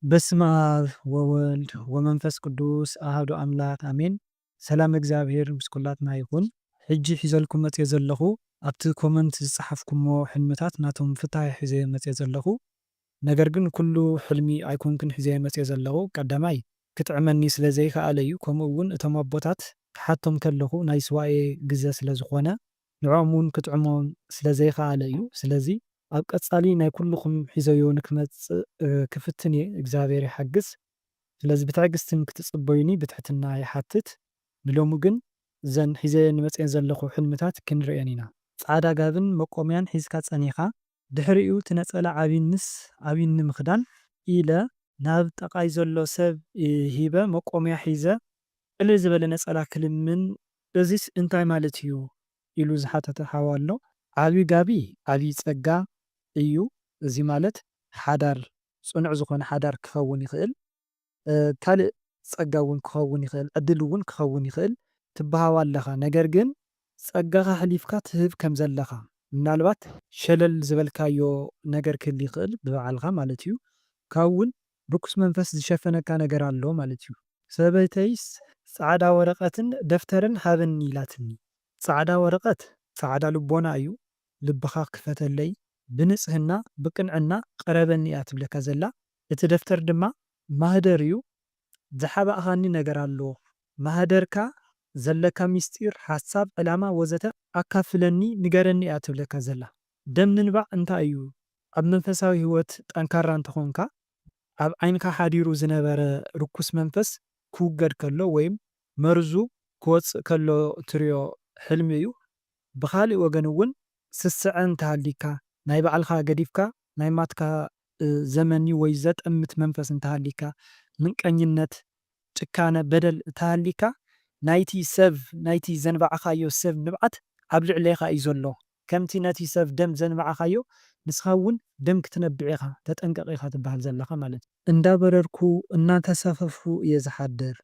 በስመ አብ ወወልድ ወመንፈስ ቅዱስ አሐዱ አምላክ አሜን። ሰላም እግዚአብሔር ምስ ኩላትና ይኹን። ሕጂ ሒዘልኩም መፅእ ዘለኹ ኣብቲ ኮመንት ዝፀሓፍኩሞ ሕልምታት ናቶም ፍታይ ሒዘ መፅእ ዘለኹ። ነገር ግን ኩሉ ሕልሚ ኣይኮንክን ሒዘ መፅእ ዘለኹ። ቀዳማይ ክጥዕመኒ ስለ ዘይከኣለ እዩ። ከምኡ እውን እቶም ኣቦታት ክሓቶም ከለኹ ናይ ስዋኤ ግዜ ስለ ዝኾነ ንዖም እውን ክጥዕሞም ስለ ዘይከኣለ እዩ። ስለዚ ኣብ ቀጻሊ ናይ ኩልኩም ሒዘዮ ንክመፅእ ክፍትን እየ እግዚኣብሔር ይሓግዝ። ስለዚ ብትዕግስትን ክትፅበዩኒ ብትሕትና ይሓትት። ንሎሚ ግን እዘን ሒዘ ንመፅአን ዘለኹ ሕልምታት ክንሪአን ኢና። ፃዕዳ ጋብን መቆምያን ሒዝካ ፀኒኻ ድሕሪኡ ትነፀላ ዓብይኒ ምክዳን ኢለ ናብ ጠቃይ ዘሎ ሰብ ሂበ መቆምያ ሒዘ ቅልል ዝበለ ነፀላ ክልምን እዚስ እንታይ ማለት እዩ ኢሉ ዝሓተተ ሓዋ ኣሎ። ዓብይ ጋቢ ዓብይ ፀጋ እዩ። እዚ ማለት ሓዳር ፅኑዕ ዝኾነ ሓዳር ክኸውን ይኽእል። ካልእ ፀጋ እውን ክኸውን ይኽእል፣ ዕድል እውን ክኸውን ይኽእል ትበሃዋ ኣለኻ። ነገር ግን ፀጋኻ ሓሊፍካ ትህብ ከም ዘለኻ ምናልባት ሸለል ዝበልካዮ ነገር ክህሊ ይኽእል ብባዕልኻ ማለት እዩ። ካብ እውን ርኩስ መንፈስ ዝሸፈነካ ነገር ኣሎ ማለት እዩ። ሰበይተይስ ፃዕዳ ወረቐትን ደፍተርን ሃበኒ ኢላትኒ። ፃዕዳ ወረቐት ፃዕዳ ልቦና እዩ። ልብኻ ክፈተለይ ብንጽህና ብቅንዕና ቀረበኒ እያ ትብለካ ዘላ። እቲ ደፍተር ድማ ማህደር እዩ። ዝሓባእኻኒ ነገር ኣሎ። ማህደርካ ዘለካ ሚስጢር፣ ሓሳብ፣ ዕላማ ወዘተ ኣካፍለኒ ንገረኒ እያ ትብለካ ዘላ። ደም ምንባዕ እንታይ እዩ? ኣብ መንፈሳዊ ህይወት ጠንካራ እንተኾንካ ኣብ ዓይንካ ሓዲሩ ዝነበረ ርኩስ መንፈስ ክውገድ ከሎ ወይም መርዙ ክወፅእ ከሎ ትርዮ ሕልሚ እዩ። ብካሊእ ወገን እውን ስስዐ እንተሃሊካ ናይ ባዕልካ ገዲፍካ ናይ ማትካ ዘመኒ ወይ ዘጠምት መንፈስ እንተሃሊካ ምንቀኝነት፣ ጭካነ፣ በደል እንተሃሊካ ናይቲ ሰብ ናይቲ ዘንባዕኻዮ ሰብ ንብዓት ኣብ ልዕለይኻ እዩ ዘሎ። ከምቲ ነቲ ሰብ ደም ዘንባዕኻዮ ንስኻ እውን ደም ክትነብዕ ኢኻ ተጠንቀቕ ኢኻ ትበሃል ዘለኻ ማለት እዩ። እንዳበረርኩ እናተሰፈፉ እየ ዝሓድር።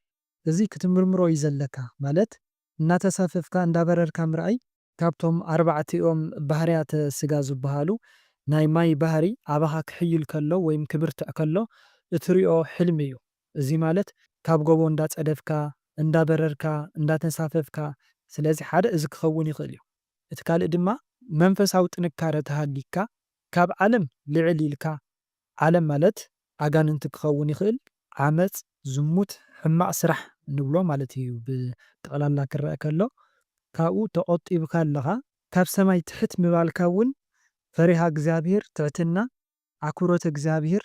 እዚ ክትምርምሮ እዩ ዘለካ ማለት እናተሳፈፍካ እንዳበረርካ ምርኣይ ካብቶም ኣርባዕቲኦም ባህርያተ ስጋ ዝበሃሉ ናይ ማይ ባህሪ ኣባኻ ክሕይል ከሎ ወይም ክብርትዕ ከሎ እትሪኦ ሕልሚ እዩ። እዚ ማለት ካብ ጎቦ እንዳፀደፍካ እንዳበረርካ እንዳተሳፈፍካ፣ ስለዚ ሓደ እዚ ክኸውን ይኽእል እዩ። እቲ ካልእ ድማ መንፈሳዊ ጥንካረ ተሃሊካ ካብ ዓለም ልዕል ኢልካ፣ ዓለም ማለት ኣጋንንቲ ክኸውን ይኽእል፣ ዓመፅ፣ ዝሙት፣ ሕማቅ ስራሕ ንብሎ ማለት እዩ ብጠቕላላ ክረአ ከሎ። ካብኡ ተቆጢብካ ኣለኻ። ካብ ሰማይ ትሕት ምባልካ እውን ፈሪሃ እግዚኣብሔር፣ ትሕትና፣ ኣክብሮት እግዚኣብሔር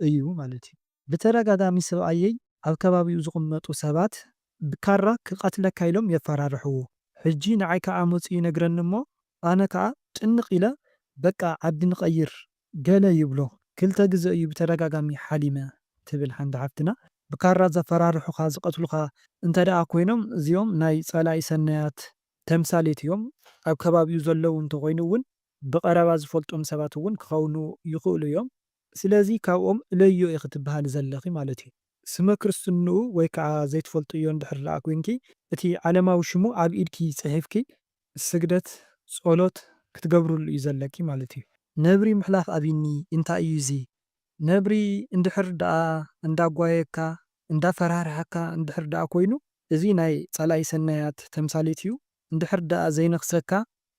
እዩ ማለት እዩ። ብተደጋጋሚ ሰብኣየይ ኣብ ከባቢኡ ዝቕመጡ ሰባት ብካራ ክቐትለካ ኢሎም የፈራርሕዎ። ሕጂ ንዓይ ከዓ መፅኡ ይነግረኒ እሞ ኣነ ከዓ ጭንቕ ኢለ በቃ ዓዲ ንቐይር ገለ ይብሎ። ክልተ ግዜ እዩ ብተደጋጋሚ ሓሊመ ትብል ሓንቲ ሓፍትና። ብካራ ዘፈራርሑኻ ዝቐትሉኻ እንተደኣ ኮይኖም እዚኦም ናይ ጸላኢ ሰናያት ተምሳሌት እዮም። ኣብ ከባቢኡ ዘለዉ እንተኮይኑ እውን ብቐረባ ዝፈልጦም ሰባት እውን ክኸውኑ ይኽእሉ እዮም። ስለዚ ካብኦም ለዮ ኢኽ ትበሃል ዘለኺ ማለት እዩ። ስመ ክርስትንኡ ወይ ከዓ ዘይትፈልጥዮ እንድሕር ደኣ ኮንኪ እቲ ዓለማዊ ሽሙ ኣብ ኢድኪ ፅሒፍኪ ስግደት ጸሎት ክትገብሩሉ እዩ ዘለኪ ማለት እዩ። ነብሪ ምሕላፍ ኣብኒ እንታይ እዩ እዚ? ነብሪ እንድሕር ደኣ እንዳጓየካ እንዳፈራርሐካ እንድሕር ደኣ ኮይኑ እዚ ናይ ጸላኢ ሰናያት ተምሳሌት እዩ። እንድሕር ደኣ ዘይነኽሰካ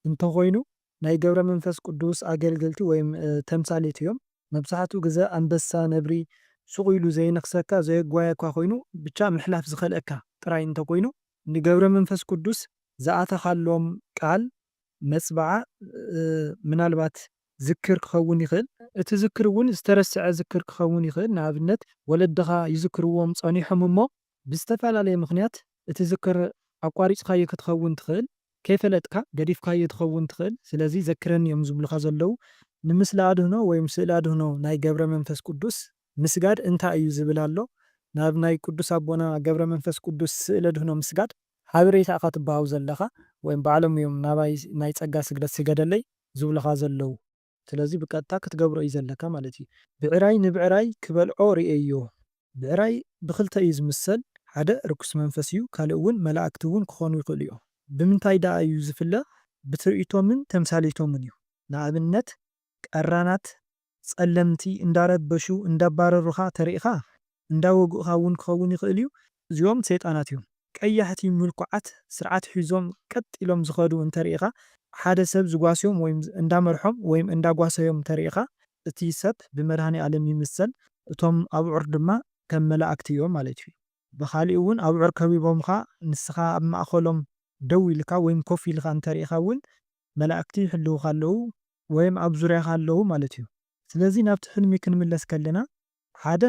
እንተኮይኑ ናይ ገብረ መንፈስ ቅዱስ ኣገልገልቲ ወይም ተምሳሌት እዮም። መብዛሕትኡ ግዜ ኣንበሳ ነብሪ ስቕ ኢሉ ዘይነኽሰካ ዘየጓየካ ኮይኑ ብቻ ምሕላፍ ዝኽእለካ ጥራይ እንተኮይኑ ንገብረ መንፈስ ቅዱስ ዝኣተኻሎም ቃል መፅበዓ ምናልባት ዝክር ክኸውን ይኽእል። እቲ ዝክር እውን ዝተረስዐ ዝክር ክኸውን ይኽእል። ንኣብነት ወለድኻ ይዝክርዎም ፀኒሖም እሞ ብዝተፈላለየ ምክንያት እቲ ዝክር ኣቋሪፅካዮ ክትኸውን ትኽእል፣ ከይፈለጥካ ገዲፍካዮ ትኸውን ትኽእል። ስለዚ ዘክረኒ እዮም ዝብሉካ ዘለው ንምስሊ ኣድህኖ ወይም ስእሊ ኣድህኖ ናይ ገብረ መንፈስ ቅዱስ ምስጋድ እንታይ እዩ ዝብል ኣሎ። ናብ ናይ ቅዱስ ኣቦና ገብረ መንፈስ ቅዱስ ስእሊ ኣድህኖ ምስጋድ ሓበሬታ ኢኻ ትበሃው ዘለኻ ወይም ባዕሎም እዮም ናባይ ናይ ፀጋ ስግደት ስገደለይ ዝብሉካ ዘለው። ስለዚ ብቀጥታ ክትገብሮ እዩ ዘለካ ማለት እዩ። ብዕራይ ንብዕራይ ክበልዖ ርአዮ። ብዕራይ ብክልተ እዩ ዝምሰል፣ ሓደ ርኩስ መንፈስ እዩ፣ ካልእ እውን መላእክቲ እውን ክኾኑ ይኽእሉ እዮም። ብምንታይ ደኣ እዩ ዝፍለ? ብትርኢቶምን ተምሳሌቶምን እዩ። ንኣብነት ቀራናት ጸለምቲ እንዳረበሹ እንዳባረሩኻ ተሪኢኻ እንዳወጉእኻ እውን ክኸውን ይኽእል እዩ። እዚኦም ሰይጣናት እዮም። ቀያሕቲ ምልኩዓት ስርዓት ሒዞም ቀጥ ኢሎም ዝኸዱ እንተሪኢኻ ሓደ ሰብ ዝጓስዮም ወይም እንዳመርሖም ወይም እንዳጓሰዮም ተሪኢኻ እቲ ሰብ ብመድኃኔ ዓለም ይምሰል፣ እቶም ኣብዑር ድማ ከም መላእክቲ እዮም ማለት እዩ። ብኻሊእ እውን ኣብዑር ከቢቦምካ ንስኻ ኣብ ማእኸሎም ደው ኢልካ ወይም ኮፍ ኢልካ እንተሪኢኻ እውን መላእክቲ ይሕልውካ ኣለዉ ወይም ኣብ ዙርያኻ ኣለዉ ማለት እዩ። ስለዚ ናብቲ ሕልሚ ክንምለስ ከለና ሓደ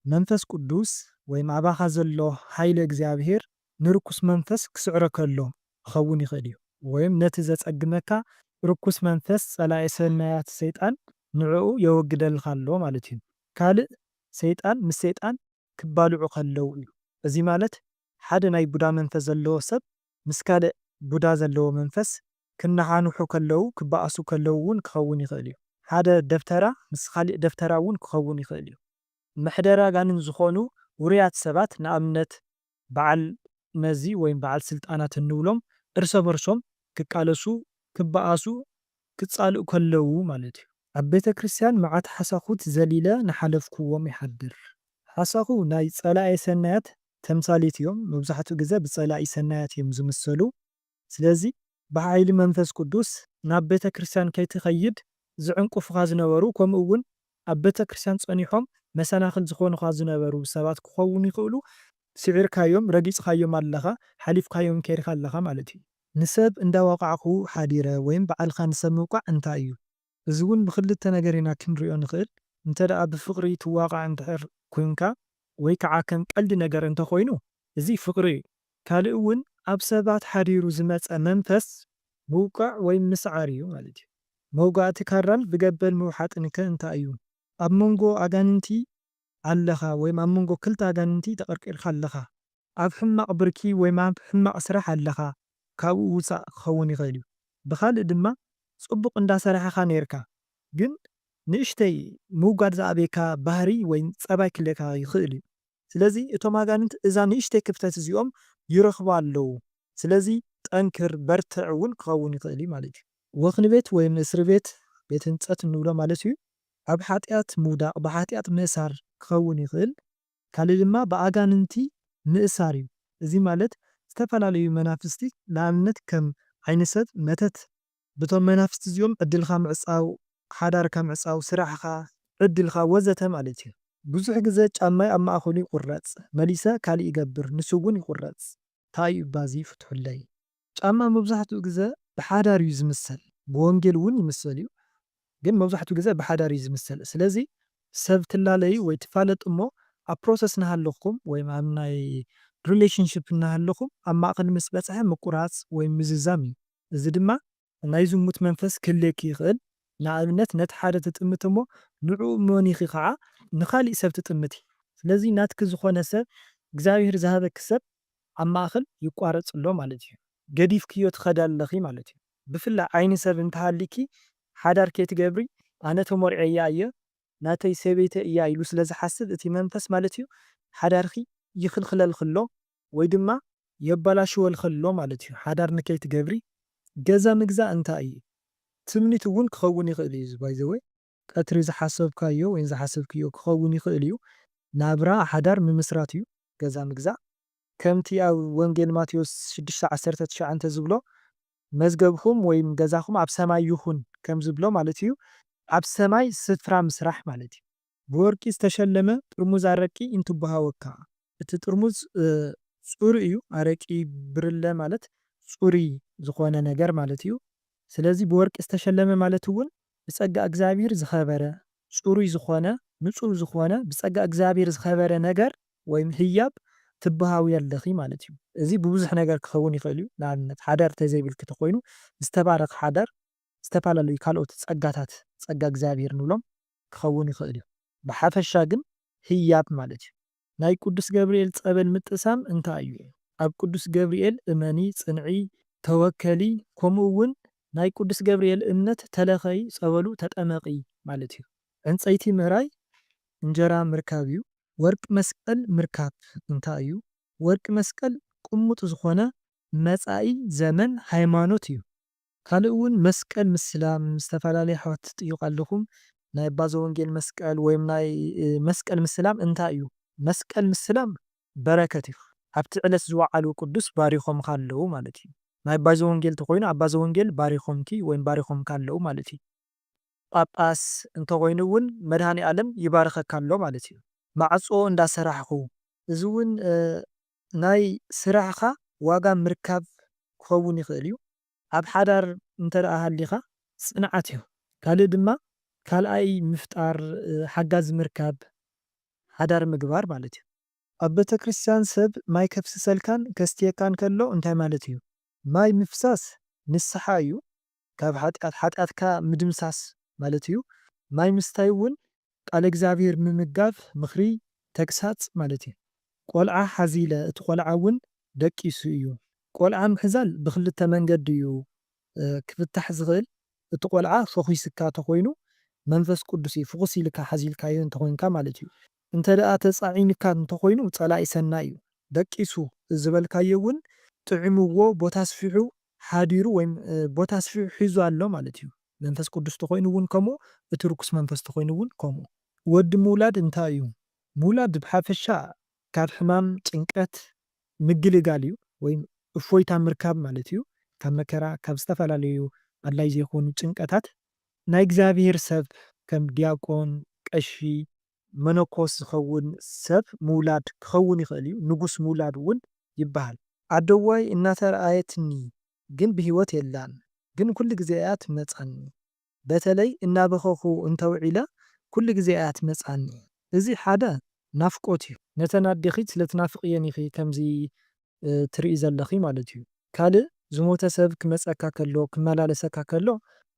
መንፈስ ቅዱስ ወይም ኣባኻ ዘሎ ሓይለ እግዚኣብሔር ንርኩስ መንፈስ ክስዕሮ ከሎ ክኸውን ይኽእል እዩ። ወይም ነቲ ዘጸግመካ ርኩስ መንፈስ ጸላኤ ሰናያት ሰይጣን ንዕኡ የወግደልካ ኣሎ ማለት እዩ። ካልእ ሰይጣን ምስ ሰይጣን ክባልዑ ከለዉ እዩ። እዚ ማለት ሓደ ናይ ቡዳ መንፈስ ዘለዎ ሰብ ምስ ካልእ ቡዳ ዘለዎ መንፈስ ክነሓንሑ ከለዉ ክበኣሱ ከለዉ እውን ክኸውን ይኽእል እዩ። ሓደ ደብተራ ምስ ካልእ ደብተራ እውን ክኸውን ይኽእል እዩ። ምሕደራ ጋንን ዝኾኑ ውርያት ሰባት ንኣብነት በዓል መዚ ወይም በዓል ስልጣናት እንብሎም እርሰ በርሶም ክቃለሱ ክበኣሱ ክጻልኡ ከለዉ ማለት እዩ። ኣብ ቤተ ክርስቲያን መዓት ሓሳኹት ዘሊለ ንሓለፍክዎም ይሓድር። ሓሳኹ ናይ ጸላኤ ሰናያት ተምሳሌት እዮም። መብዛሕትኡ ግዜ ብጸላኢ ሰናያት እዮም ዝምሰሉ። ስለዚ ብሓይሊ መንፈስ ቅዱስ ናብ ቤተ ክርስቲያን ከይትኸይድ ዝዕንቁፍኻ ዝነበሩ ከምኡ እውን ኣብ ቤተ ክርስቲያን ጸኒሖም መሰናኽል ዝኾኑኻ ዝነበሩ ሰባት ክኸውን ይኽእሉ። ስዒርካዮም ረጊጽካዮም ኣለኻ፣ ሓሊፍካዮም ከይርካ ኣለኻ ማለት እዩ። ንሰብ እንዳዋቃዕኹ ሓዲረ ወይም በዓልካ ንሰብ ምውቃዕ እንታይ እዩ? እዚ እውን ብክልተ ነገር ኢና ክንሪኦ ንኽእል። እንተ ደኣ ብፍቕሪ ትዋቃዕ እንድሕር ኮንካ ወይ ከዓ ከም ቀልዲ ነገር እንተኮይኑ እዚ ፍቕሪ እዩ። ካልእ እውን ኣብ ሰባት ሓዲሩ ዝመፀ መንፈስ ምውቃዕ ወይም ምስዓር እዩ ማለት እዩ። መውጋእቲ ካራን ብገበል ምውሓጥንከ እንታይ እዩ? ኣብ መንጎ ኣጋንንቲ ኣለኻ ወይም ኣብ መንጎ ክልተ ኣጋንንቲ ተቐርቂርካ ኣለኻ፣ ኣብ ሕማቕ ብርኪ ወይም ኣብ ሕማቕ ስራሕ ኣለኻ፣ ካብኡ ውፃእ ክኸውን ይኽእል እዩ። ብኻልእ ድማ ጽቡቕ እንዳሰራሕኻ ነርካ ግን ንእሽተይ ምውጋድ ዝኣበየካ ባህሪ ወይም ጸባይ ክልካ ይኽእል እዩ። ስለዚ እቶም ኣጋንንት እዛ ንእሽተይ ክፍተት እዚኦም ይረኽቡ ኣለዉ። ስለዚ ጠንክር በርትዕ እውን ክኸውን ይኽእል እዩ ማለት እዩ። ወኽኒ ቤት ወይም እስሪ ቤት ቤት ህንፀት እንብሎ ማለት እዩ ኣብ ሓጢኣት ምውዳቕ ብሓጢኣት ምእሳር ክኸውን ይኽእል። ካልእ ድማ ብኣጋንንቲ ምእሳር እዩ። እዚ ማለት ዝተፈላለዩ መናፍስቲ ንኣብነት ከም ዓይነሰብ መተት በቶም መናፍስቲ እዚኦም ዕድልካ ምዕፃው፣ ሓዳርካ ምዕፃው፣ ስራሕካ ዕድልካ ወዘተ ማለት እዩ። ብዙሕ ግዜ ጫማይ ኣብ ማእኸሉ ይቁረፅ መሊሰ ካሊእ ይገብር ንሱ እውን ይቁረፅ እንታይ እዩ ባዚ ፍትሑለይ። ጫማ መብዛሕትኡ ግዜ ብሓዳር እዩ ዝምሰል፣ ብወንጌል እውን ይምሰል እዩ ግን መብዛሕትኡ ግዜ ብሓዳር እዩ ዝምሰል። ስለዚ ሰብ ትላለዩ ወይ ትፋለጥ እሞ ኣብ ፕሮሰስ እናሃለኹም ወይም ኣብ ናይ ሪሌሽንሽፕ እናሃለኹም ኣብ ማእኸል ምስ በፅሐ ምቁራፅ ወይም ምዝዛም እዩ። እዚ ድማ ናይ ዝሙት መንፈስ ክህልየኪ ይኽእል። ንኣብነት ነቲ ሓደ ትጥምት እሞ ንዕኡ መኒኺ ከዓ ንኻሊእ ሰብ ትጥምቲ። ስለዚ ናትክ ዝኾነ ሰብ እግዚኣብሔር ዝሃበክ ሰብ ኣብ ማእኸል ይቋረፅ ኣሎ ማለት እዩ። ገዲፍክዮ ትኸዳ ኣለኺ ማለት እዩ። ብፍላይ ዓይኒ ሰብ እንተሃሊኪ ሓዳር ከይትገብሪ ኣነ ተመሪዐ እያ እየ ናተይ ሰበይተ እያ ኢሉ ስለ ዝሓስብ እቲ መንፈስ ማለት እዩ ሓዳርኺ ይኽልክለል ከሎ ወይ ድማ የባላሽወል ከሎ ማለት እዩ። ሓዳር ንከይትገብሪ ገዛ ምግዛእ እንታይ እዩ? ትምኒት እውን ክኸውን ይኽእል እዩ። ባይዘወይ ቀትሪ ዝሓሰብካዮ ወይ ዝሓሰብክዮ ክኸውን ይኽእል እዩ። ናብራ ሓዳር ምምስራት እዩ ገዛ ምግዛእ። ከምቲ ኣብ ወንጌል ማቴዎስ 6:19 ዝብሎ መዝገብኹም ወይም ገዛኹም ኣብ ሰማይ ይኹን ከም ዝብሎ ማለት እዩ። ኣብ ሰማይ ስፍራ ምስራሕ ማለት እዩ። ብወርቂ ዝተሸለመ ጥርሙዝ ኣረቂ እንትበሃወካ እቲ ጥርሙዝ ጽሩይ እዩ። ኣረቂ ብርለ ማለት ጽሩይ ዝኾነ ነገር ማለት እዩ። ስለዚ ብወርቂ ዝተሸለመ ማለት እውን ብጸጋ እግዚኣብሔር ዝኸበረ ጽሩይ ዝኾነ ንጹህ ዝኾነ ብጸጋ እግዚኣብሔር ዝኸበረ ነገር ወይም ህያብ ትበሃዊ ኣለኺ ማለት እዩ። እዚ ብብዙሕ ነገር ክኸውን ይኽእል እዩ። ንኣብነት ሓዳር ተዘይብልክ ተኮይኑ ዝተባረኽ ሓዳር ዝተፈላለዩ ካልኦት ጸጋታት ጸጋ እግዚኣብሔር ንብሎም ክኸውን ይኽእል እዩ። ብሓፈሻ ግን ህያብ ማለት እዩ። ናይ ቅዱስ ገብርኤል ጸበል ምጥሳም እንታይ እዩ? ኣብ ቅዱስ ገብርኤል እመኒ፣ ጽንዒ፣ ተወከሊ ከምኡ እውን ናይ ቅዱስ ገብርኤል እምነት ተለኸይ ጸበሉ ተጠመቂ ማለት እዩ። ዕንፀይቲ ምራይ እንጀራ ምርካብ እዩ። ወርቂ መስቀል ምርካብ እንታይ እዩ? ወርቂ መስቀል ቁሙጥ ዝኾነ መጻኢ ዘመን ሃይማኖት እዩ። ካልእ እውን መስቀል ምስላም ዝተፈላለዩ ኣሕዋት ትጥይቁ ኣለኹም። ናይ ባዞ ወንጌል መስቀል ወይም ናይ መስቀል ምስላም እንታይ እዩ? መስቀል ምስላም በረከት እዩ። ኣብቲ ዕለት ዝወዓሉ ቅዱስ ባሪኾም ካለው ማለት እዩ። ናይ ባዞ ወንጌል ተኮይኑ ኣብ ባዞ ወንጌል ባሪኾምኪ ወይም ባሪኾም ካለው ማለት እዩ። ጳጳስ እንተኮይኑ እውን መድኃኔ ዓለም ይባረኸካ ኣሎ ማለት እዩ። ማዕጾ እንዳሰራሕኹ እዚ እውን ናይ ስራሕኻ ዋጋ ምርካብ ክኸውን ይኽእል እዩ። ኣብ ሓዳር እንተደኣ ሃሊኻ ጽንዓት እዩ። ካልእ ድማ ካልኣይ ምፍጣር ሓጋዝ ምርካብ ሓዳር ምግባር ማለት እዩ። ኣብ ቤተ ክርስቲያን ሰብ ማይ ከፍስሰልካን ከስትየካን ከሎ እንታይ ማለት እዩ? ማይ ምፍሳስ ንስሓ እዩ። ካብ ሓጢአትካ ምድምሳስ ማለት እዩ። ማይ ምስታይ እውን ቃል እግዚአብሔር ምምጋብ ምኽሪ ተግሳጽ ማለት እዩ። ቆልዓ ሓዚለ እቲ ቆልዓ እውን ደቂሱ እዩ። ቆልዓ ምሕዛል ብክልተ መንገዲ እዩ ክፍታሕ ዝኽእል። እቲ ቆልዓ ፈኺስካ ተኮይኑ መንፈስ ቅዱስ ፍኹስ ኢልካ ሓዚልካዮ እንተኮይንካ ማለት እዩ። እንተደኣ ተጻዒንካ እንተኮይኑ ጸላኢ ሰናይ እዩ። ደቂሱ ዝበልካዮ እውን ጥዕምዎ ቦታ ስፊሑ ሓዲሩ ወይም ቦታ ስፊሑ ሒዙ ኣሎ ማለት እዩ። መንፈስ ቅዱስ ተኮይኑ እውን ከምኡ እቲ ርኩስ መንፈስ ተኮይኑ እውን ከምኡ። ወዲ ምውላድ እንታይ እዩ? ምውላድ ብሓፈሻ ካብ ሕማም ጭንቀት ምግልጋል እዩ ወይም እፎይታ ምርካብ ማለት እዩ። ካብ መከራ ካብ ዝተፈላለዩ ኣድላይ ዘይኮኑ ጭንቀታት ናይ እግዚአብሔር ሰብ ከም ዲያቆን፣ ቀሺ፣ መነኮስ ዝኸውን ሰብ ምውላድ ክኸውን ይኽእል እዩ። ንጉስ ምውላድ እውን ይበሃል። ኣደዋይ እናተረኣየትኒ ግን ብሂወት የላን ግን ኩሉ ግዜ እያ ትመጻኒ፣ በተለይ እናበኸኹ እንተውዒለ ኩሉ ግዜ እያ ትመጻኒ። እዚ ሓደ ናፍቆት እዩ። ነተን ኣዴኺት ስለትናፍቕየን ኢኺ ከምዚ ትርኢ ዘለኺ ማለት እዩ። ካልእ ዝሞተ ሰብ ክመፀካ ከሎ ክመላለሰካ ከሎ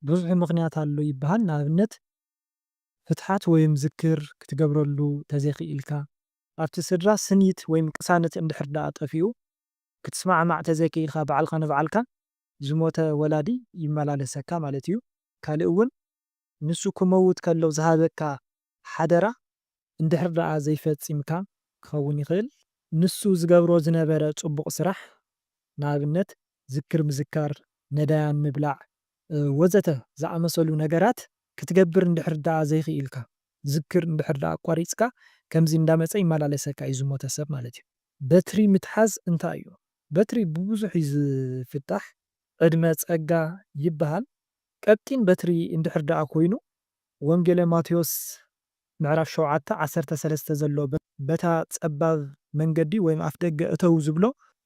ብዙሕ ምኽንያት ኣሎ ይበሃል። ንኣብነት ፍትሓት ወይም ዝክር ክትገብረሉ ተዘይኽኢልካ፣ ኣብቲ ስድራ ስኒት ወይም ቅሳነት እንድሕር ደኣ ጠፊኡ ክትስማዕማዕ ተዘይክኢልካ ባዕልካ ንባዕልካ ዝሞተ ወላዲ ይመላለሰካ ማለት እዩ። ካልእ እውን ንሱ ክመውት ከሎ ዝሃበካ ሓደራ እንድሕር ደኣ ዘይፈፂምካ ክኸውን ይኽእል። ንሱ ዝገብሮ ዝነበረ ጽቡቕ ስራሕ ንኣብነት ዝክር ምዝካር፣ ነዳያን ምብላዕ ወዘተ ዝኣመሰሉ ነገራት ክትገብር እንድሕር ደኣ ዘይኽኢልካ ዝክር እንድሕር ደኣ ኣቋሪፅካ ከምዚ እንዳመፀ ይመላለሰካ እዩ ዝሞተ ሰብ ማለት እዩ። በትሪ ምትሓዝ እንታይ እዩ? በትሪ ብብዙሕ እዩ ዝፍታሕ። ዕድመ ጸጋ ይበሃል። ቀጢን በትሪ እንድሕር ደኣ ኮይኑ ወንጌለ ማቴዎስ ምዕራፍ 7:13 ዘሎ በታ ጸባብ መንገዲ ወይም ኣፍ ደገ እተው ዝብሎ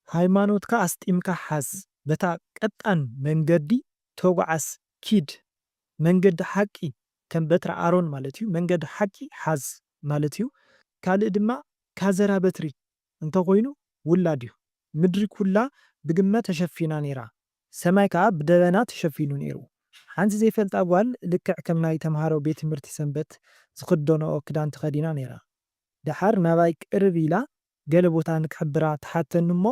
ሃይማኖትካ ኣስጢምካ ሓዝ፣ በታ ቀጣን መንገዲ ተጓዓስ ኪድ፣ መንገዲ ሓቂ ከም በትሪ ኣሮን ማለት እዩ። መንገዲ ሓቂ ሓዝ ማለት እዩ። ካልእ ድማ ካዘራ በትሪ እንተኮይኑ ውላድ እዩ። ምድሪ ኩላ ብግመ ተሸፊና ነይራ፣ ሰማይ ከዓ ብደበና ተሸፊኑ ነይሩ። ሓንቲ ዘይፈልጣ ጓል ልክዕ ከም ናይ ተምሃሮ ቤት ትምህርቲ ሰንበት ዝኽደንኦ ክዳን ተኸዲና ነይራ። ድሓር ናባይ ቅርብ ኢላ ገለ ቦታ ንክሕብራ ተሓተኒ እሞ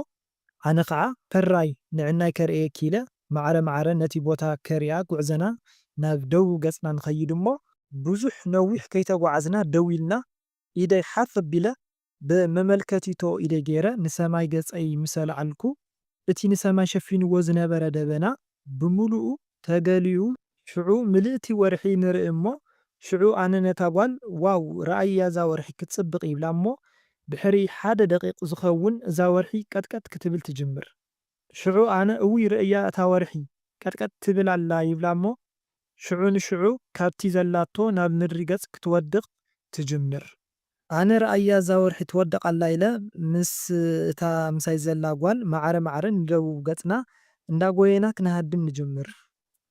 ኣነ ከዓ ፈራይ ንዕናይ ከርኤ ኪለ ማዕረ ማዕረ ነቲ ቦታ ከርያ ጉዕዘና ናብ ደቡብ ገጽና ንኸይድ እሞ ብዙሕ ነዊሕ ከይተጓዓዝና ደው ኢልና ኢደይ ሓፍ ኣቢለ ብመመልከቲቶ ኢደይ ገይረ ንሰማይ ገጸይ ምሰላዓልኩ እቲ ንሰማይ ሸፊንዎ ዝነበረ ደበና ብምሉኡ ተገሊኡ ሽዑ ምልእቲ ወርሒ ንርኢ እሞ ሽዑ ኣነ ነታ ጓል ዋው ረኣያ እዛ ወርሒ ክትጽብቕ ይብላ እሞ ብሕሪ 1 ደቂቕ ዝኸውን እዛ ወርሒ ቀጥቀጥ ክትብል ትጅምር። ሽዑ ኣነ እውይ ረእያ እታ ወርሒ ቀጥቀጥ ትብል ኣላ ይብላ እሞ ሽዑ ንሽዑ ካብቲ ዘላቶ ናብ ምድሪ ገጽ ክትወድቕ ትጅምር። ኣነ ረኣያ እዛ ወርሒ ትወድቕ ኣላ ኢለ ምስ እታ ምሳይ ዘላ ጓል ማዕረ ማዕረ ንደቡብ ገጽና እንዳጎየና ክነሃድም ንጅምር።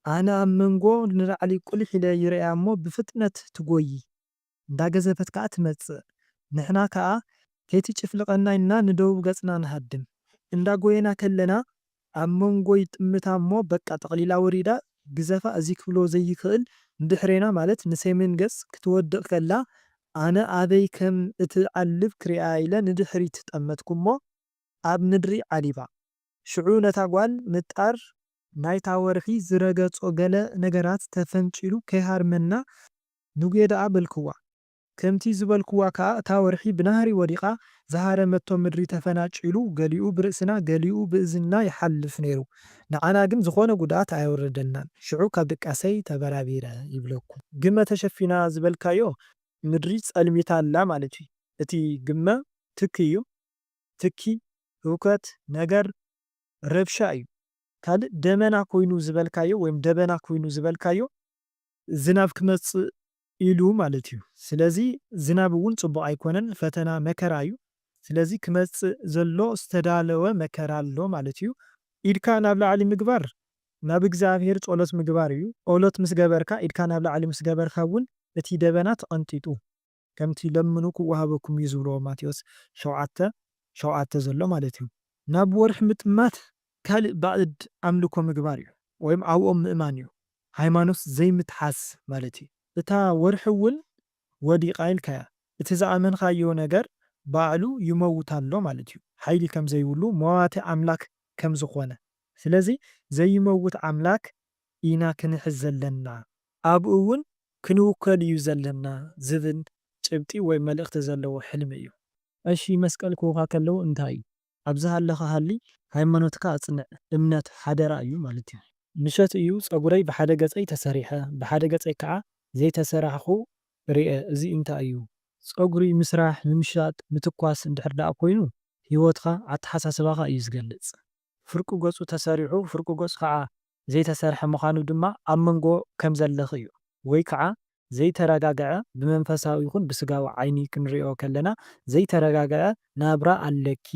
ኣነ ኣብ መንጎ ንላዕሊ ቁልሕ ኢለ ይረአያ እሞ ብፍጥነት ትጎይ እንዳገዘፈት ከዓ ትመጽእ። ንሕና ከዓ ከይትጭፍልቐና ኢልና ንደቡብ ገጽና ንሃድም እንዳጎየና ከለና ኣብ መንጎይ ጥምታ እሞ በቃ ጠቕሊላ ወሪዳ ግዘፋ እዚ ክብሎ ዘይክእል እንድሕሬና ማለት ንሰሜን ገጽ ክትወድቕ ከላ ኣነ ኣበይ ከም እትዓልብ ክሪኣ ኢለ ንድሕሪት ጠመትኩ እሞ ኣብ ምድሪ ዓሊባ። ሽዑ ነታ ጓል ምጣር ናይታ ወርሒ ዝረገጾ ገለ ነገራት ተፈንጭሉ ከይሃርመና ንጉየ ደኣ በልክዋ። ከምቲ ዝበልክዋ ከዓ እታ ወርሒ ብናህሪ ወዲቓ ዝሃረመቶ ምድሪ ተፈናጭሉ ገሊኡ ብርእስና ገሊኡ ብእዝንና ይሓልፍ ነይሩ ንዓና ግን ዝኾነ ጉድኣት ኣይወረደናን ሽዑ ካብ ደቃሰይ ተበራቢረ ይብለኩም ግመ ተሸፊና ዝበልካዮ ምድሪ ጸልሚታ ኣላ ማለት እዩ እቲ ግመ ትኪ እዩ ትኪ ህውከት ነገር ረብሻ እዩ ካልእ ደመና ኮይኑ ዝበልካዮ ወይም ደበና ኮይኑ ዝበልካዮ ዝናብ ክመጽእ ኢሉ ማለት እዩ ስለዚ ዝናብ እውን ጽቡቕ ኣይኮነን ፈተና መከራ እዩ ስለዚ ክመጽእ ዘሎ ዝተዳለወ መከራ ኣሎ ማለት እዩ ኢድካ ናብ ላዕሊ ምግባር ናብ እግዚአብሔር ጸሎት ምግባር እዩ ጸሎት ምስ ገበርካ ኢድካ ናብ ላዕሊ ምስ ገበርካ እውን እቲ ደበና ተቐንጢጡ ከምቲ ለምኑ ክወሃበኩም እዩ ዝብሎ ማቴዎስ 7:7 ዘሎ ማለት እዩ ናብ ወርሒ ምጥማት ካልእ ባዕድ ኣምልኮ ምግባር እዩ ወይም ኣብኦም ምእማን እዩ ሃይማኖት ዘይምትሓስ ማለት እዩ እታ ወርሒ እውን ወዲቓ ኢልካያ እቲ ዝኣመንካዮ ነገር ባዕሉ ይመውት ኣሎ ማለት እዩ ሓይሊ ከም ዘይብሉ መዋቲ ኣምላክ ከም ዝኾነ ስለዚ ዘይመውት ኣምላክ ኢና ክንሕዝ ዘለና ኣብኡ እውን ክንውከል እዩ ዘለና ዝብል ጭብጢ ወይ መልእኽቲ ዘለዎ ሕልሚ እዩ እሺ መስቀል ክውካ ከለዉ እንታይ እዩ ኣብዚ ሃለኻ ሃሊ ሃይማኖትካ ኣጽንዕ እምነት ሓደራ እዩ ማለት እዩ ምሸት እዩ ፀጉረይ ብሓደ ገፀይ ተሰሪሐ ብሓደ ገፀይ ከዓ ዘይተሰራሕኹ ርአ እዚ እንታይ እዩ ፀጉሪ ምስራሕ ምምሻጥ ምትኳስ እንድሕር ደኣ ኮይኑ ህይወትካ ኣተሓሳስባኻ እዩ ዝገልጽ ፍርቁ ገጹ ተሰሪሑ ፍርቁ ገጹ ከዓ ዘይተሰርሐ ምዃኑ ድማ ኣብ መንጎ ከም ዘለኽ እዩ ወይ ከዓ ዘይተረጋግዐ ብመንፈሳዊ ይኹን ብስጋዊ ዓይኒ ክንሪኦ ከለና ዘይተረጋግዐ ናብራ ኣለኪ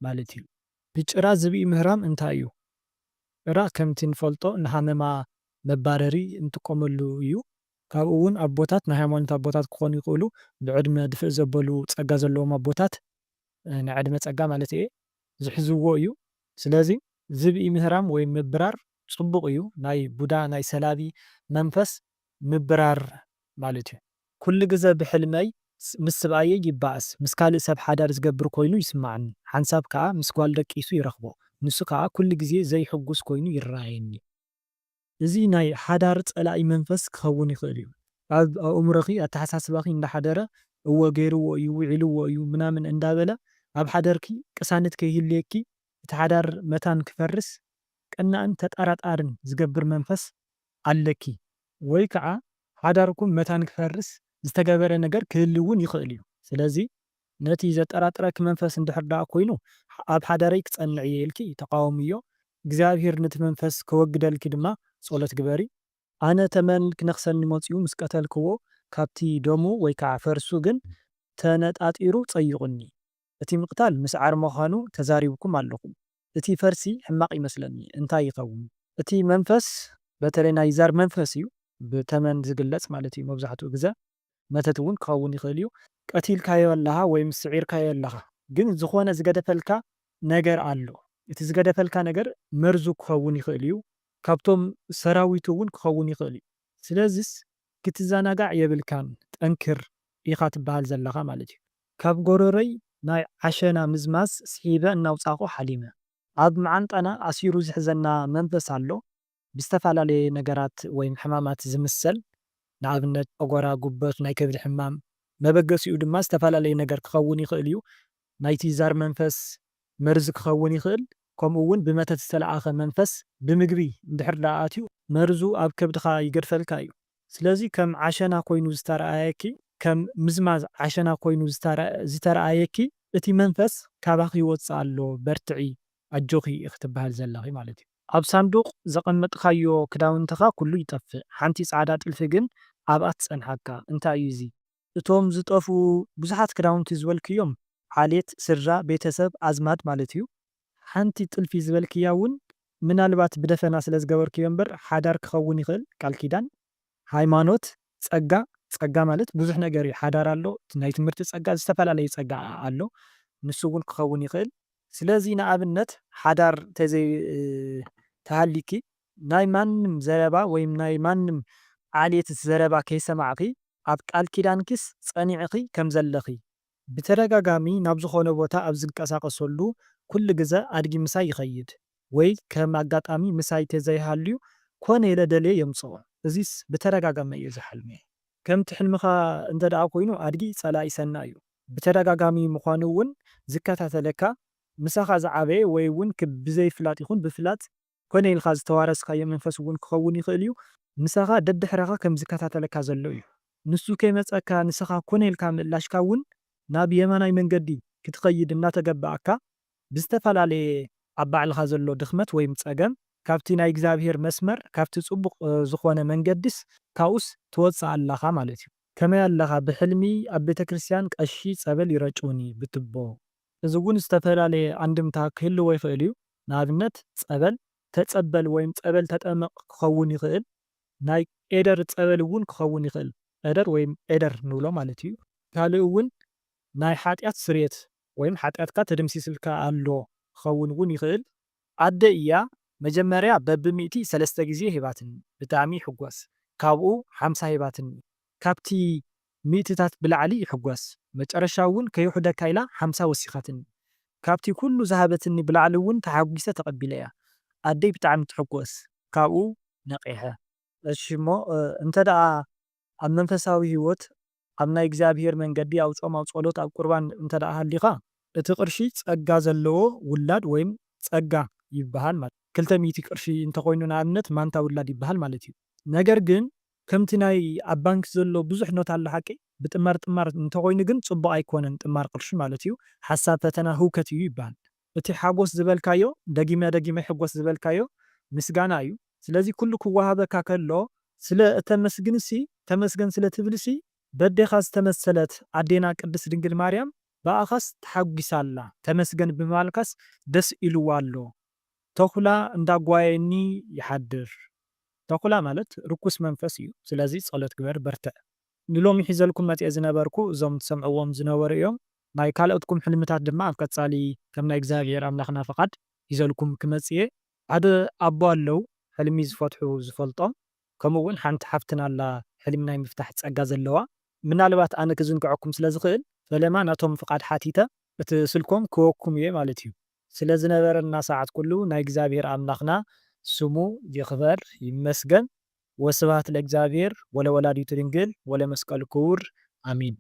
ማለት እዩ ብጭራ ዝብኢ ምህራም እንታይ እዩ ጭራ ከምቲ ንፈልጦ ንሃመማ መባረሪ እንጥቀመሉ እዩ ካብኡ እውን ኣቦታት ናይ ሃይማኖት ኣቦታት ክኾኑ ይኽእሉ ብዕድመ ድፍእ ዘበሉ ፀጋ ዘለዎም ኣቦታት ናይ ዕድመ ፀጋ ማለት እየ ዝሕዝዎ እዩ ስለዚ ዝብኢ ምህራም ወይ ምብራር ጽቡቕ እዩ ናይ ቡዳ ናይ ሰላቢ መንፈስ ምብራር ማለት እዩ ኩሉ ግዜ ብሕልመይ ምስ ሰብኣየ ይባእስ ምስ ካልእ ሰብ ሓዳር ዝገብር ኮይኑ ይስማዓኒ ሓንሳብ ከዓ ምስ ጓል ደቂሱ ይረኽቦ ንሱ ከዓ ኩሉ ግዜ ዘይሕጉስ ኮይኑ ይረኣየኒ እዚ ናይ ሓዳር ጸላኢ መንፈስ ክኸውን ይኽእል እዩ ኣብ ኣእምሮኺ ኣተሓሳስባኺ እንዳሓደረ እወ ገይርዎ እዩ ውዒልዎ እዩ ምናምን እንዳበለ ኣብ ሓደርኪ ቅሳነት ከይህልየኪ እቲ ሓዳር መታን ክፈርስ ቀናእን ተጠራጣርን ዝገብር መንፈስ ኣለኪ ወይ ከዓ ሓዳርኩም መታን ክፈርስ ዝተገበረ ነገር ክህሊ እውን ይኽእል እዩ ስለዚ ነቲ ዘጠራጥረክ መንፈስ እንድሕር ደኣ ኮይኑ ኣብ ሓዳረይ ክጸንዕ እየ ኢልኪ ተቃወምዮ እግዚኣብሔር ነቲ መንፈስ ከወግደልኪ ድማ ጸሎት ግበሪ ኣነ ተመን ክነኽሰኒ መፅኡ ምስ ቀተልክዎ ካብቲ ደሙ ወይ ከዓ ፈርሱ ግን ተነጣጢሩ ፀይቁኒ እቲ ምቕታል ምስዓር ምዃኑ ተዛሪብኩም ኣለኹም እቲ ፈርሲ ሕማቕ ይመስለኒ እንታይ ይኸውን እቲ መንፈስ በተለይ ናይ ዛር መንፈስ እዩ ብተመን ዝግለጽ ማለት እዩ መብዛሕትኡ ግዜ መተት እውን ክኸውን ይኽእል እዩ ቀቲልካዮ ኣለኻ ወይም ስዒርካዮ ኣለኻ ግን ዝኾነ ዝገደፈልካ ነገር ኣሎ እቲ ዝገደፈልካ ነገር መርዙ ክኸውን ይኽእል እዩ ካብቶም ሰራዊቱ እውን ክኸውን ይኽእል እዩ ስለዚስ ክትዘናጋዕ የብልካን ጠንክር ኢኻ ትበሃል ዘለኻ ማለት እዩ ካብ ጎረረይ ናይ ዓሸና ምዝማዝ ስሒበ እናውፃኹ ሓሊመ ኣብ መዓንጠና ኣሲሩ ዝሕዘና መንፈስ ኣሎ ብዝተፈላለየ ነገራት ወይም ሕማማት ዝምሰል ንኣብነት ጨጎራ ጉበት ናይ ከብዲ ሕማም መበገሲኡ ድማ ዝተፈላለየ ነገር ክኸውን ይኽእል እዩ ናይቲ ዛር መንፈስ መርዚ ክኸውን ይኽእል ከምኡ እውን ብመተት ዝተለኣኸ መንፈስ ብምግቢ እንድሕር ደኣ ኣትዩ መርዙ ኣብ ከብድኻ ይገድፈልካ እዩ ስለዚ ከም ዓሸና ኮይኑ ዝተረኣየኪ ከም ምዝማዝ ዓሸና ኮይኑ ዝተረኣየኪ እቲ መንፈስ ካባኺ ይወፅእ ኣሎ በርትዒ ኣጆኺ ክትበሃል ዘለኺ ማለት እዩ ኣብ ሳንዱቕ ዘቐመጥካዮ ክዳውንትኻ ኩሉ ይጠፍእ ሓንቲ ጻዕዳ ጥልፊ ግን ኣብኣ ትጸንሓካ እንታይ እዩ እዚ እቶም ዝጠፉ ብዙሓት ክዳውንቲ ዝበልክዮም ዓሌት ስድራ ቤተሰብ ኣዝማድ ማለት እዩ ሓንቲ ጥልፊ ዝበልክያ እውን ምናልባት ብደፈና ስለ ዝገበርክዮ እምበር ሓዳር ክኸውን ይኽእል ቃል ኪዳን ሃይማኖት ፀጋ ማለት ብዙሕ ነገር እዩ ሓዳር ኣሎ ናይ ትምህርቲ ፀጋ ዝተፈላለየ ፀጋ ኣሎ ንሱ እውን ክኸውን ይኽእል ስለዚ ንኣብነት ሓዳር ተሃሊኪ ናይ ማንም ዘረባ ወይም ናይ ማንም ዓሌት ዘረባ ከይሰማዕኺ ኣብ ቃል ኪዳንኪስ ጸኒዕኺ ከም ዘለኺ ብተደጋጋሚ ናብ ዝኾነ ቦታ ኣብ ዝንቀሳቐሰሉ ኩሉ ግዜ ኣድጊ ምሳይ ይኸይድ ወይ ከም ኣጋጣሚ ምሳይ ተዘይሃልዩ ኮነ ኢለ ደልየ የምፅኦ እዚስ ብተደጋጋሚ እዩ ዝሓልመ ከምቲ ሕልምኻ እንተ ደኣ ኮይኑ ኣድጊ ጸላኢ ሰና እዩ ብተደጋጋሚ ምዃኑ እውን ዝከታተለካ ምሳኻ ዝዓበየ ወይ እውን ብዘይፍላጥ ይኹን ብፍላጥ ኮነ ኢልካ ዝተዋረስካዮ መንፈስ እውን ክኸውን ይኽእል እዩ ምሳኻ ደድሕረኻ ከም ዝከታተለካ ዘሎ እዩ ንሱ ከይመፀካ ንስኻ ኮነ ኢልካ ምእላሽካ እውን ናብ የማናይ መንገዲ ክትኸይድ እናተገባእካ ብዝተፈላለየ ኣብ ባዕልኻ ዘሎ ድኽመት ወይ ፀገም ካብቲ ናይ እግዚኣብሔር መስመር ካብቲ ፅቡቕ ዝኾነ መንገዲስ ካብኡስ ትወፅእ ኣለኻ ማለት እዩ ከመይ ኣለኻ ብሕልሚ ኣብ ቤተ ክርስቲያን ቀሺ ፀበል ይረጩኒ ብትቦ እዚ እውን ዝተፈላለየ አንድምታ ክህልዎ ይኽእል እዩ ንኣብነት ፀበል ተፀበል ወይም ፀበል ተጠመቕ ክኸውን ይኽእል ናይ ኤደር ፀበል እውን ክኸውን ይኽእል ኤደር ወይም ኤደር ንብሎ ማለት እዩ ካልእ እውን ናይ ሓጢኣት ስርየት ወይም ሓጢኣትካ ተደምሲስልካ ኣሎ ክኸውን እውን ይኽእል ኣደ እያ መጀመርያ በብሚእቲ 3 ግዜ ሂባትኒ ብጣዕሚ ይሕጓስ ካብኡ 50 ሂባትኒ ካብቲ ሚእትታት ብላዕሊ ይሕጓስ መጨረሻ እውን ከይሕደካ ኢላ 50 ወሲኻትኒ ካብቲ ኩሉ ዝሃበትኒ ብላዕሊ እውን ተሓጒሰ ተቐቢለ እያ ኣደይ ብጣዕሚ ትሕጎስ ካብኡ ነቂሐ እሺ እሞ እንተ ደኣ ኣብ መንፈሳዊ ህይወት ኣብ ናይ እግዚኣብሔር መንገዲ ኣብ ፆም ኣብ ጸሎት ኣብ ቁርባን እንተ ደኣ ሃሊኻ እቲ ቅርሺ ፀጋ ዘለዎ ውላድ ወይም ፀጋ ይበሃል ማለት 200 ቅርሺ እንተኮይኑ ንኣብነት ማንታ ውላድ ይበሃል ማለት እዩ ነገር ግን ከምቲ ናይ ኣብ ባንክ ዘሎ ብዙሕ ኖት ኣሎ ሓቂ ብጥማር ጥማር እንተኮይኑ ግን ፅቡቅ ኣይኮነን ጥማር ቅርሺ ማለት እዩ ሓሳብ ፈተና ህውከት እዩ ይበሃል እቲ ሓጎስ ዝበልካዮ ደጊመ ሕጎስ ዝበልካዮ ምስጋና እዩ ስለዚ ኩሉ ክወሃበካ ከሎ ስለ እተመስግንሲ ተመስገን ስለ ትብልሲ በዴኻ ዝተመሰለት ኣዴና ቅድስት ድንግል ማርያም በኣኻስ ተሓጒሳላ ተመስገን ብምባልካስ ደስ ኢልዋ ኣሎ ተኩላ እንዳጓየኒ ይሓድር ተኩላ ማለት ርኩስ መንፈስ እዩ ስለዚ ጸሎት ግበር በርትዕ ንሎሚ ሒዘልኩም መፅአ ዝነበርኩ እዞም ትሰምዕዎም ዝነበሩ እዮም ናይ ካልኦትኩም ሕልምታት ድማ ኣብ ቀጻሊ ከም ናይ እግዚኣብሔር ኣምላኽና ፈቃድ ሒዘልኩም ክመፅየ ሓደ ኣቦ ኣለው ሕልሚ ዝፈትሑ ዝፈልጦም ከምኡ እውን ሓንቲ ሓፍትና ኣላ ሕልሚ ናይ ምፍታሕ ፀጋ ዘለዋ ምናልባት ኣነ ክዝንግዐኩም ስለ ዝኽእል ፈለማ ናቶም ፍቃድ ሓቲተ እቲ ስልኮም ክወኩም እየ ማለት እዩ ስለ ዝነበረና ሰዓት ኩሉ ናይ እግዚኣብሔር ኣምላኽና ስሙ ይኽበር ይመስገን ወስብሐት ለእግዚአብሔር ወለወላዲቱ ድንግል ወለመስቀሉ ክቡር አሚን